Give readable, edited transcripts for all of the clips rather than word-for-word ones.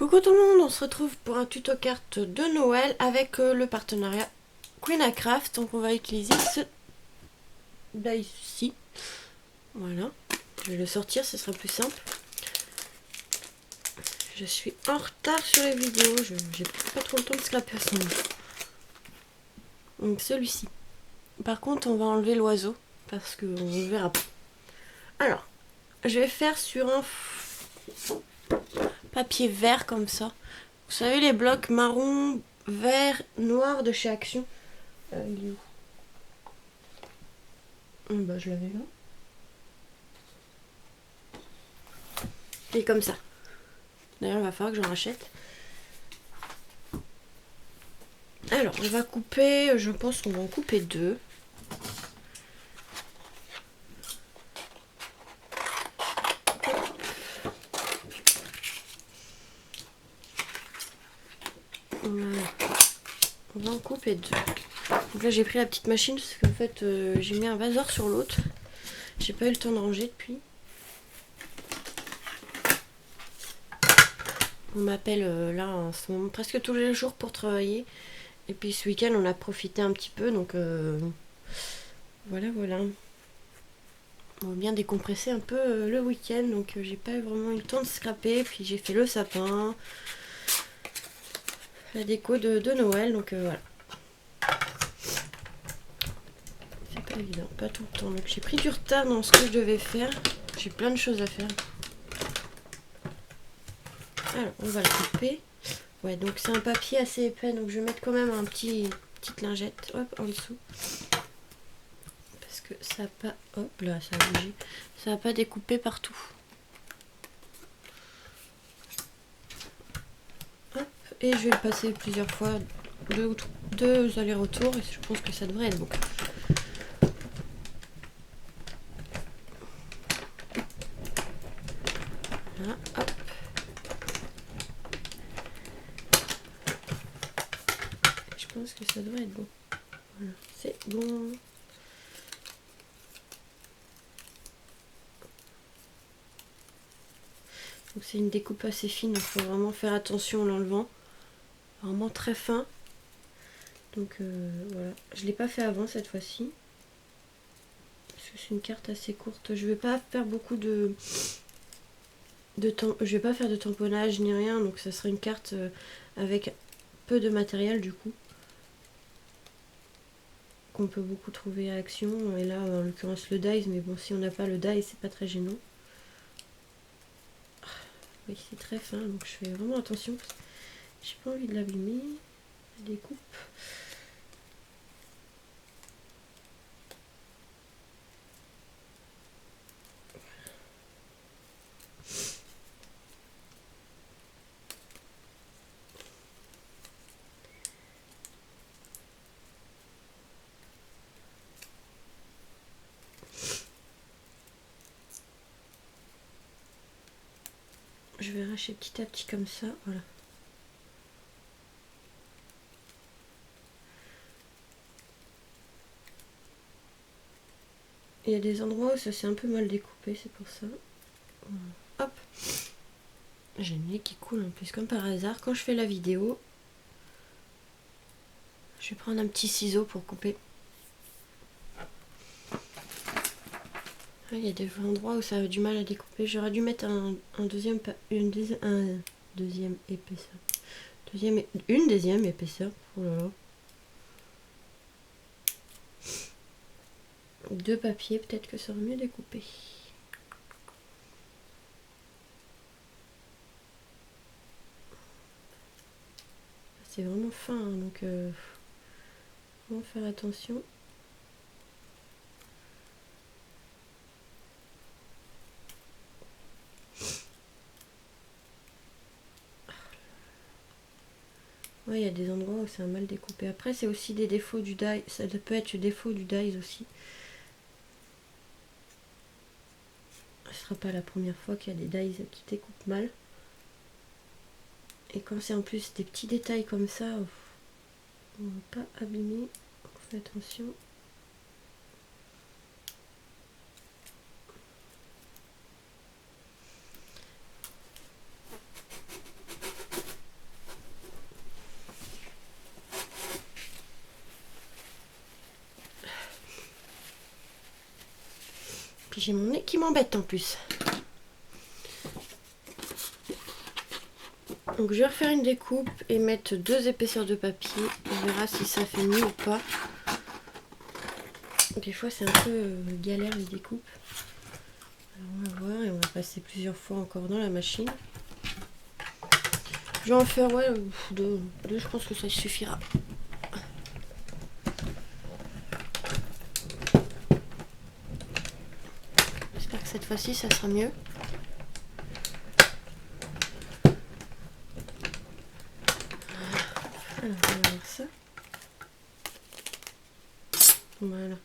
Coucou tout le monde, on se retrouve pour un tuto carte de Noël avec le partenariat Queen Craft. Donc on va utiliser ce die-ci. Voilà, je vais le sortir, ce sera plus simple. Je suis en retard sur les vidéos, j'ai pas trop le temps de scraper à son nom. Donc celui-ci. Par contre on va enlever l'oiseau parce qu'on ne verra pas. Alors, je vais faire sur un papier vert comme ça. Vous savez les blocs marron, vert, noir de chez Action. Il est où? Bah je l'avais là. Et comme ça. D'ailleurs il va falloir que j'en rachète. Alors on va couper, je pense qu'on va en couper deux. Voilà. On va en couper deux. Donc là j'ai pris la petite machine parce qu'en fait j'ai mis un vaseur sur l'autre. J'ai pas eu le temps de ranger depuis. On m'appelle là en ce moment presque tous les jours pour travailler. Et puis ce week-end on a profité un petit peu donc voilà. On va bien décompresser un peu le week-end donc j'ai pas vraiment eu le temps de scraper. Puis j'ai fait le sapin, la déco de Noël donc voilà. C'est pas évident, pas tout le temps. Donc j'ai pris du retard dans ce que je devais faire. J'ai plein de choses à faire. Alors on va le couper. Ouais, donc c'est un papier assez épais, donc je vais mettre quand même un petite lingette, hop, en dessous. Parce que ça n'a pas, hop là, ça a bougé. Ça n'a pas découpé partout. Hop, et je vais le passer plusieurs fois, deux allers-retours, et je pense que ça devrait être bon. Voilà, hop. Je pense que ça devrait être bon. Voilà, c'est bon. Donc c'est une découpe assez fine, il faut vraiment faire attention en l'enlevant. Vraiment très fin. Donc voilà, je ne l'ai pas fait avant cette fois-ci. Parce que c'est une carte assez courte. Je vais pas faire beaucoup je vais pas faire de tamponnage ni rien, donc ça sera une carte avec peu de matériel du coup. Qu'on peut beaucoup trouver à Action. Et là en l'occurrence le dies, mais bon si on n'a pas le dies c'est pas très gênant. Oui c'est très fin donc je fais vraiment attention. J'ai pas envie de l'abîmer. La découpe. Je vais arracher petit à petit comme ça, voilà. Il y a des endroits où ça s'est un peu mal découpé, c'est pour ça. Hop. J'ai le nez qui coule en plus, comme par hasard. Quand je fais la vidéo, je vais prendre un petit ciseau pour couper. Il y a des endroits où ça a du mal à découper. J'aurais dû mettre une deuxième épaisseur. Une deuxième épaisseur. Oh là là. Deux papiers, peut-être que ça aurait mieux découpé. C'est vraiment fin, hein, donc faut faire attention. Ouais, il y a des endroits où c'est mal découpé. Après, c'est aussi des défauts du die. Ça peut être le défaut du dies aussi. Ce sera pas la première fois qu'il y a des dies qui découpent mal. Et quand c'est en plus des petits détails comme ça, on va pas abîmer. On fait attention. Puis j'ai mon nez qui m'embête en plus. Donc je vais refaire une découpe et mettre 2 épaisseurs de papier. On verra si ça fait mieux ou pas. Des fois c'est un peu galère les découpes. Alors on va voir et on va passer plusieurs fois encore dans la machine. Je vais en faire ouais, 2, je pense que ça suffira. J'espère que cette fois-ci ça sera mieux. Alors on va voir ça. Voilà.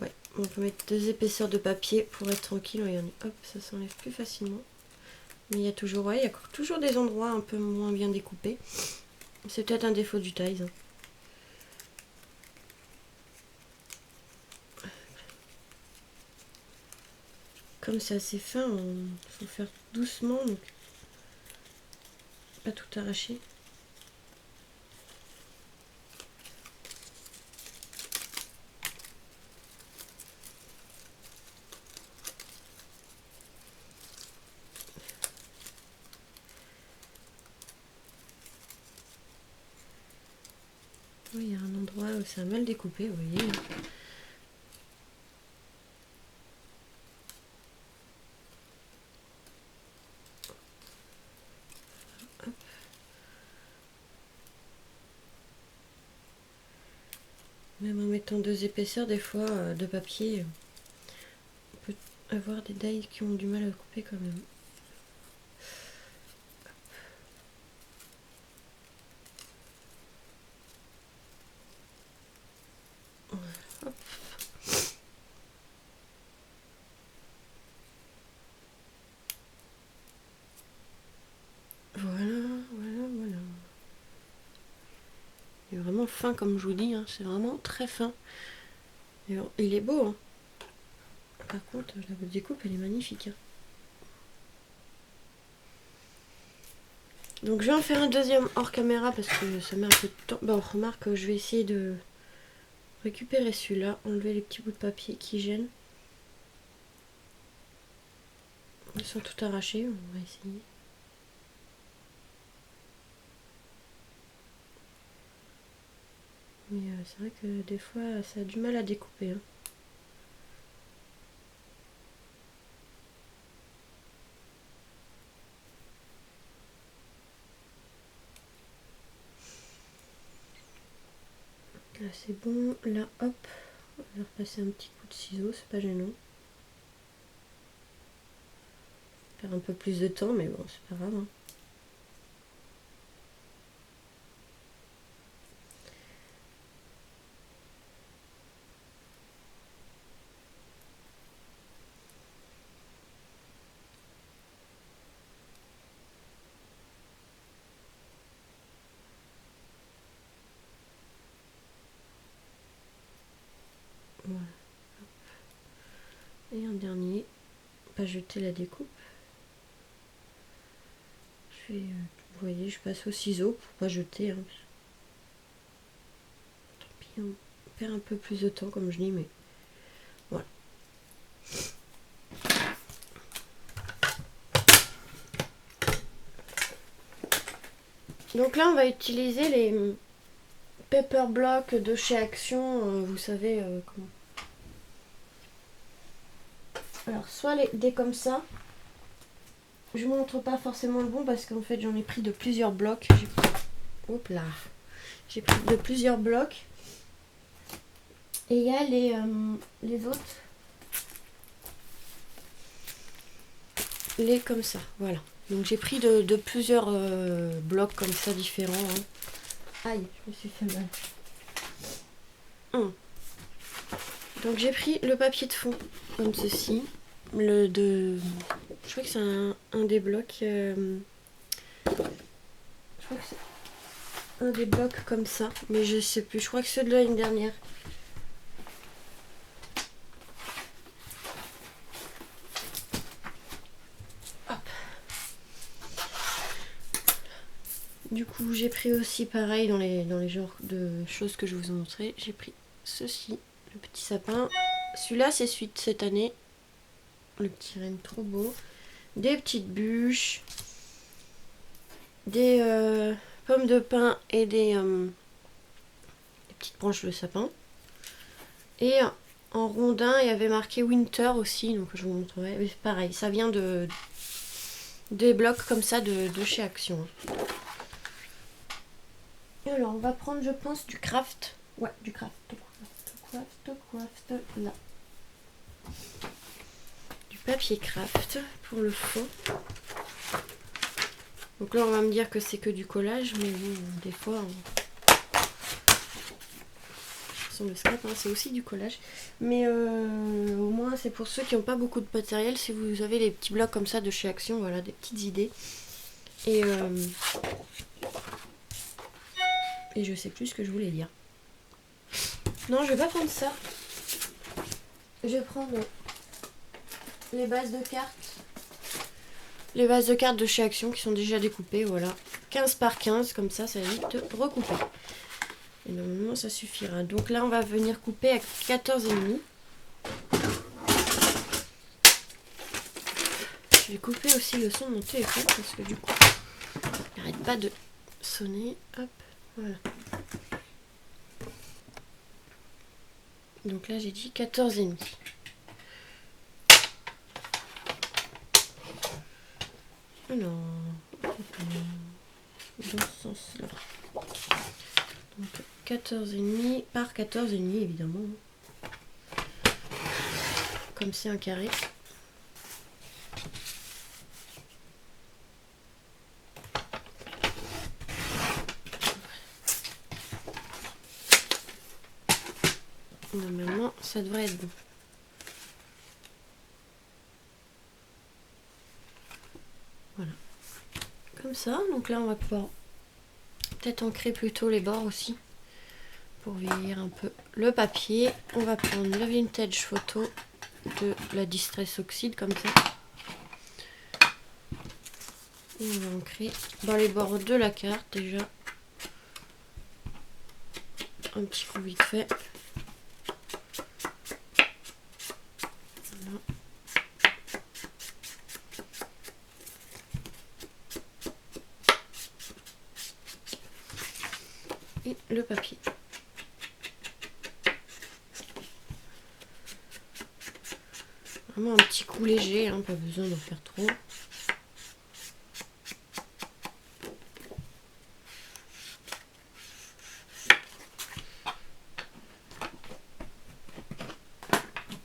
Ouais, on peut mettre 2 épaisseurs de papier pour être tranquille. Regardez, hop, ça s'enlève plus facilement. Mais il y a toujours, ouais, il y a toujours des endroits un peu moins bien découpés. C'est peut-être un défaut du taille. Hein. Comme c'est assez fin, il faut faire doucement, donc pas tout arracher. Oui, il y a un endroit où c'est mal découpé, vous voyez. Hop. Même en mettant 2 épaisseurs, des fois, de papier, on peut avoir des dailles qui ont du mal à couper quand même. Hop. Voilà. Il est vraiment fin comme je vous dis, hein. C'est vraiment très fin. Et il est beau, hein. Par contre, la découpe, elle est magnifique. Hein. Donc je vais en faire un deuxième hors caméra parce que ça met un peu de temps. Bon, remarque, je vais essayer de récupérer celui-là, enlever les petits bouts de papier qui gênent. Ils sont tout arrachés, on va essayer. Mais c'est vrai que des fois ça a du mal à découper. Hein. Là c'est bon, là hop, on va repasser un petit coup de ciseau, c'est pas gênant. Faire un peu plus de temps, mais bon, c'est pas grave. Hein. Voilà. Et un dernier, pas jeter la découpe. Je vais, vous voyez, je passe au ciseau pour pas jeter. Hein. Tant pis, on perd un peu plus de temps comme je dis, mais voilà. Donc là, on va utiliser les Paper Block de chez Action, vous savez comment. Alors, soit des comme ça. Je vous montre pas forcément le bon parce qu'en fait, j'en ai pris de plusieurs blocs. Hop là. J'ai pris de plusieurs blocs. Et il y a les autres. Les comme ça, voilà. Donc j'ai pris de plusieurs blocs comme ça différents. Hein. Aïe, je me suis fait mal. Donc j'ai pris le papier de fond comme ceci. Je crois que c'est un des blocs. Je crois que c'est un des blocs comme ça. Mais je sais plus. Je crois que c'est de l'année dernière. Hop. Du coup j'ai pris aussi pareil dans les genres de choses que je vous ai montré. J'ai pris ceci, le petit sapin. Celui-là c'est suite cette année. Le petit renne trop beau. Des petites bûches. Des pommes de pin et des petites branches de sapin. Et en rondin, il y avait marqué Winter aussi, donc je vous montrerai. Mais pareil, ça vient des blocs comme ça de chez Action. Et alors, on va prendre, je pense, du craft. Ouais, du craft. Là. Du papier craft pour le fond. Donc là, on va me dire que c'est que du collage, mais bon, des fois... Sur le scrap, hein, c'est aussi du collage. Mais au moins, c'est pour ceux qui n'ont pas beaucoup de matériel. Si vous avez les petits blocs comme ça de chez Action, voilà, des petites idées. Et je sais plus ce que je voulais dire. Non, je vais pas prendre ça. Je vais prendre les bases de cartes. Les bases de cartes de chez Action qui sont déjà découpées, voilà. 15 par 15, comme ça évite de recouper. Et normalement, ça suffira. Donc là, on va venir couper à 14,5. Je vais couper aussi le son de mon téléphone parce que du coup, il n'arrête pas de sonner. Hop, voilà. Donc là, j'ai dit 14,5. Alors, dans ce sens-là. Donc 14,5 par 14,5 évidemment. Comme c'est un carré. Normalement, ça devrait être bon. Voilà. Comme ça. Donc là, on va pouvoir peut-être ancrer plutôt les bords aussi. Pour vieillir un peu le papier. On va prendre le vintage photo de la Distress Oxide comme ça. Et on va ancrer dans les bords de la carte déjà. Un petit coup vite fait. Voilà. Et le papier. Vraiment un petit coup léger, hein, pas besoin d'en faire trop.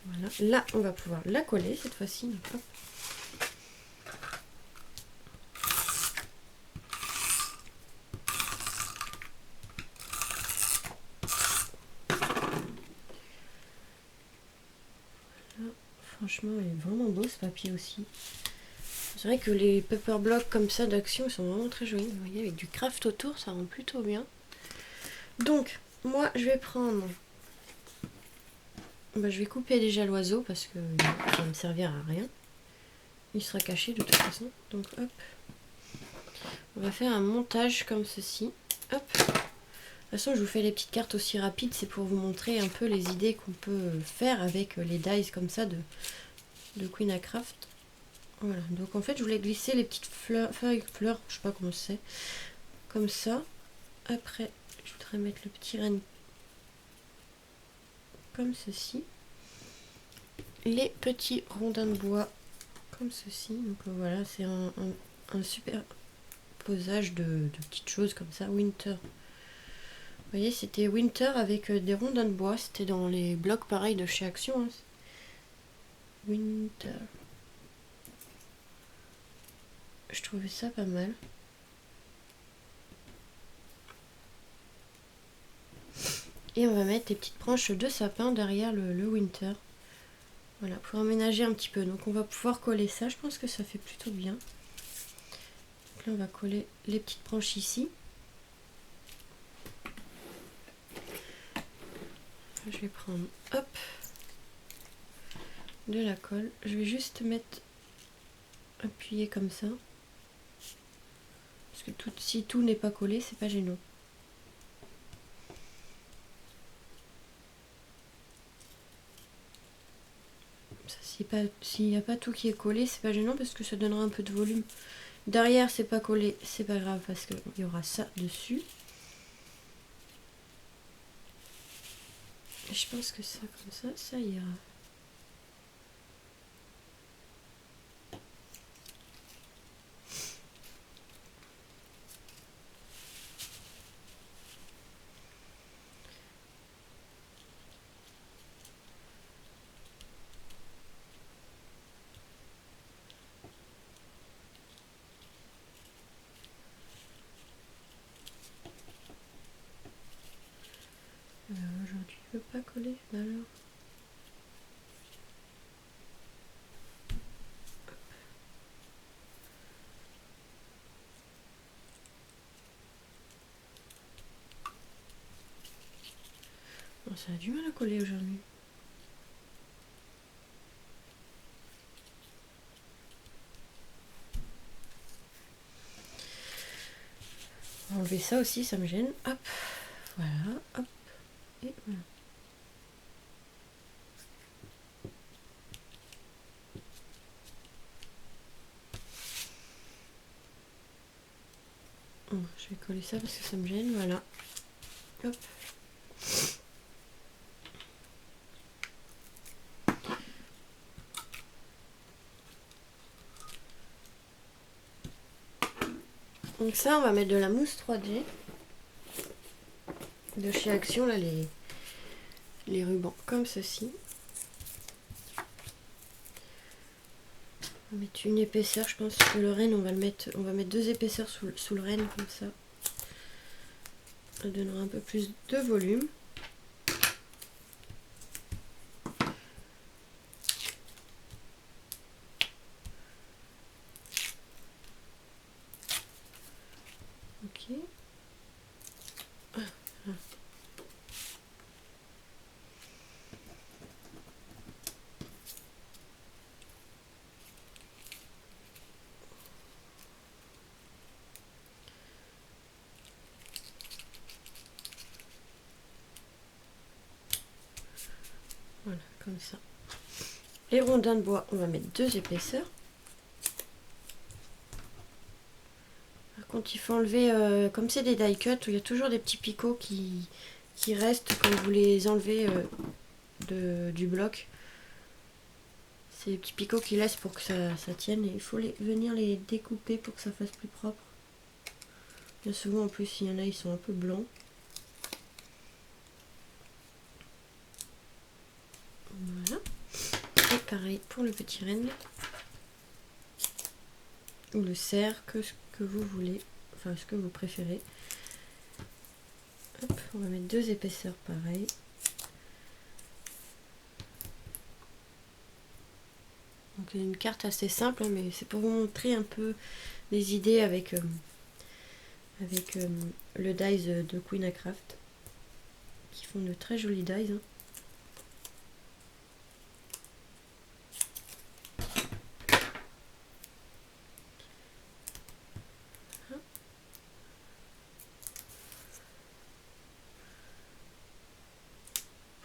Voilà. Là, on va pouvoir la coller cette fois-ci. Franchement, il est vraiment beau ce papier aussi. C'est vrai que les paper blocks comme ça d'Action, ils sont vraiment très jolis. Vous voyez, avec du craft autour, ça rend plutôt bien. Donc, moi, je vais prendre... Bah, je vais couper déjà l'oiseau parce que ça va me servir à rien. Il sera caché de toute façon. Donc, hop. On va faire un montage comme ceci. Hop. De toute façon, je vous fais les petites cartes aussi rapides. C'est pour vous montrer un peu les idées qu'on peut faire avec les dies comme ça de Queen à Craft. Voilà, donc en fait je voulais glisser les petites feuilles, je sais pas comment c'est, comme ça. Après je voudrais mettre le petit renne comme ceci. Les petits rondins de bois comme ceci. Donc voilà, c'est un super posage de petites choses comme ça. Winter. Vous voyez, c'était Winter avec des rondins de bois. C'était dans les blocs pareils de chez Action. Hein. Winter. Je trouvais ça pas mal. Et on va mettre des petites branches de sapin derrière le Winter. Voilà, pour aménager un petit peu. Donc on va pouvoir coller ça. Je pense que ça fait plutôt bien. Donc là, on va coller les petites branches ici. Je vais prendre, hop, de la colle. Je vais juste mettre, appuyer comme ça. Parce que si tout n'est pas collé, c'est pas gênant. Ça, c'est s'il n'y a pas tout qui est collé, c'est pas gênant parce que ça donnera un peu de volume. Derrière, c'est pas collé, c'est pas grave parce qu'il y aura ça dessus. Et je pense que ça, comme ça ira. Aujourd'hui, je veux pas coller, alors. Bon, ça a du mal à coller aujourd'hui. Enlever ça aussi, ça me gêne. Hop, voilà, hop, et voilà. Bon, je vais coller ça parce que ça me gêne, voilà. Hop. Donc ça, on va mettre de la mousse 3D. De chez Action, là, les rubans comme ceci. On va mettre une épaisseur, je pense que le renne, on va mettre 2 épaisseurs sous le renne, comme ça. Ça donnera un peu plus de volume. Ok. Voilà, comme ça. Les rondins de bois, on va mettre 2 épaisseurs. Par contre, il faut enlever, comme c'est des die cut, où il y a toujours des petits picots qui restent quand vous les enlevez du bloc. C'est des petits picots qui laissent pour que ça tienne, et il faut venir les découper pour que ça fasse plus propre. Bien souvent, en plus, il y en a, ils sont un peu blancs. Voilà. Et pareil pour le petit renne. Ou le cerf, ce que vous voulez. Enfin, ce que vous préférez. Hop, on va mettre 2 épaisseurs pareil. Donc une carte assez simple, hein, mais c'est pour vous montrer un peu les idées avec le dies de Queen Craft. Qui font de très jolis dies. Hein.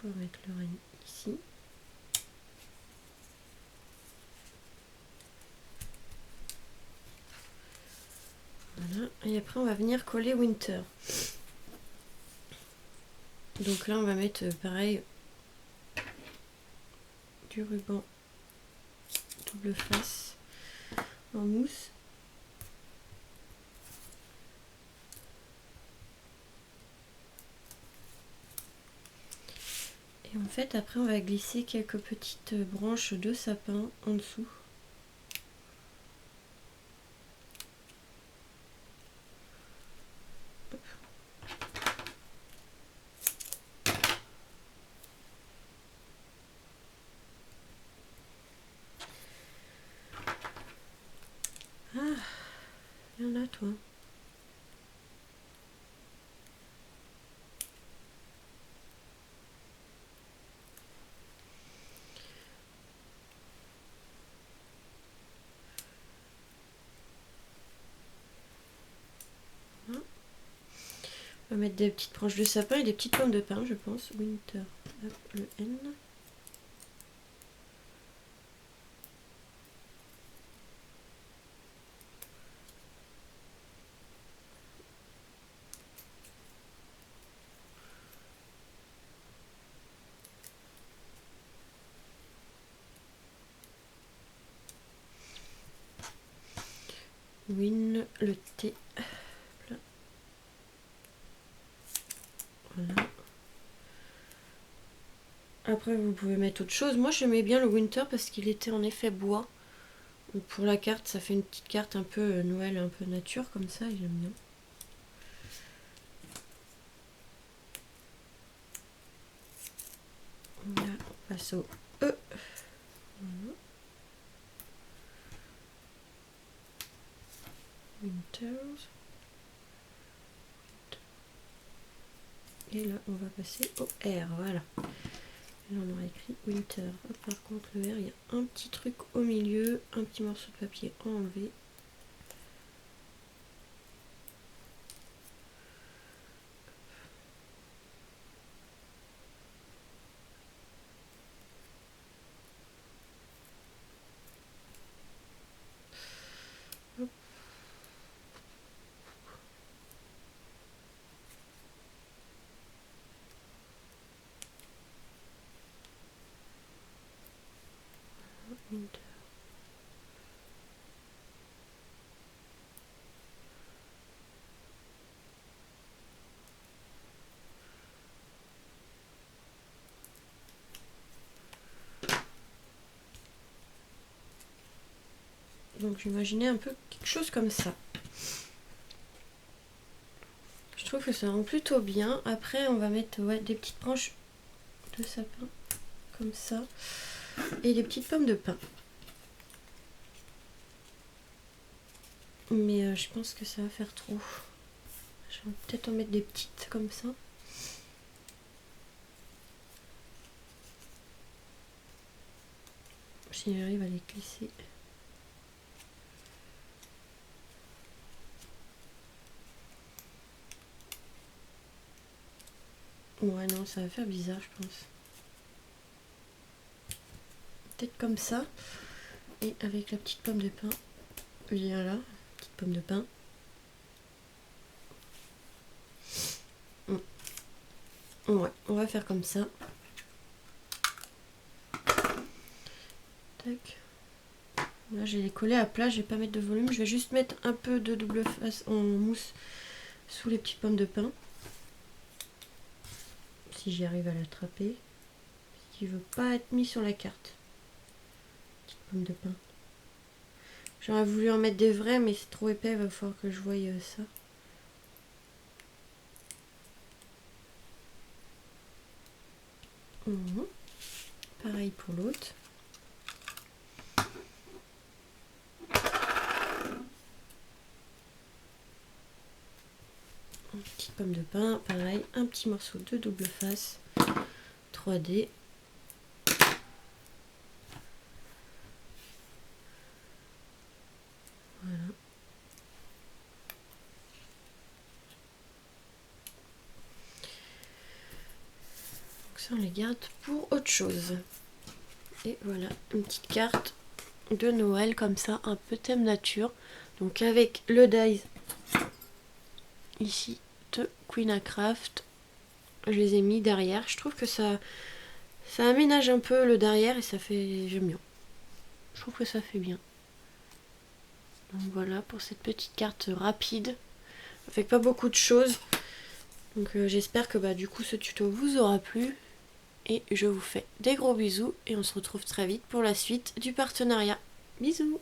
On va mettre le renne ici. Voilà. Et après on va venir coller Winter. Donc là on va mettre pareil du ruban double face en mousse. Et en fait après on va glisser quelques petites branches de sapin en dessous. Ah, il y en a toi. On va mettre des petites branches de sapin et des petites pommes de pin, je pense. Winter. Hop, le N. Win, le T. Voilà. Après vous pouvez mettre autre chose. Moi j'aimais bien le Winter parce qu'il était en effet bois. Donc pour la carte ça fait une petite carte un peu Noël, un peu nature comme ça, j'aime bien. Voilà, on passe au E. Voilà. Winters. Et là on va passer au R, voilà. Et là on aura écrit Winter. Hop, par contre le R, il y a un petit truc au milieu, un petit morceau de papier enlevé. Hop. Winter. Donc j'imaginais un peu quelque chose comme ça. Je trouve que ça rend plutôt bien. Après on va mettre des petites branches de sapin comme ça et des petites pommes de pin. Mais je pense que ça va faire trop. Je vais peut-être en mettre des petites comme ça. Si j'arrive à les glisser. Ouais non, ça va faire bizarre je pense. Peut-être comme ça. Et avec la petite pomme de pin. Viens là, petite pomme de pin. Ouais, on va faire comme ça. Tac. Là, je vais les coller à plat, je vais pas mettre de volume. Je vais juste mettre un peu de double face en mousse sous les petites pommes de pin. Si j'y arrive à l'attraper. Parce qu'il veut pas être mis sur la carte. Petite pomme de pin. J'aurais voulu en mettre des vrais, mais c'est trop épais, il va falloir que je voie ça. Pareil pour l'autre. Une petite pomme de pin, pareil, un petit morceau de double face 3D. Voilà. Donc ça on les garde pour autre chose. Et voilà, une petite carte de Noël comme ça, un peu thème nature. Donc avec le dies ici de Queen A Craft. Je les ai mis derrière. Je trouve que ça aménage un peu le derrière et ça fait... J'aime bien. Je trouve que ça fait bien. Donc voilà pour cette petite carte rapide. Avec pas beaucoup de choses. Donc j'espère que du coup ce tuto vous aura plu. Et je vous fais des gros bisous et on se retrouve très vite pour la suite du partenariat. Bisous!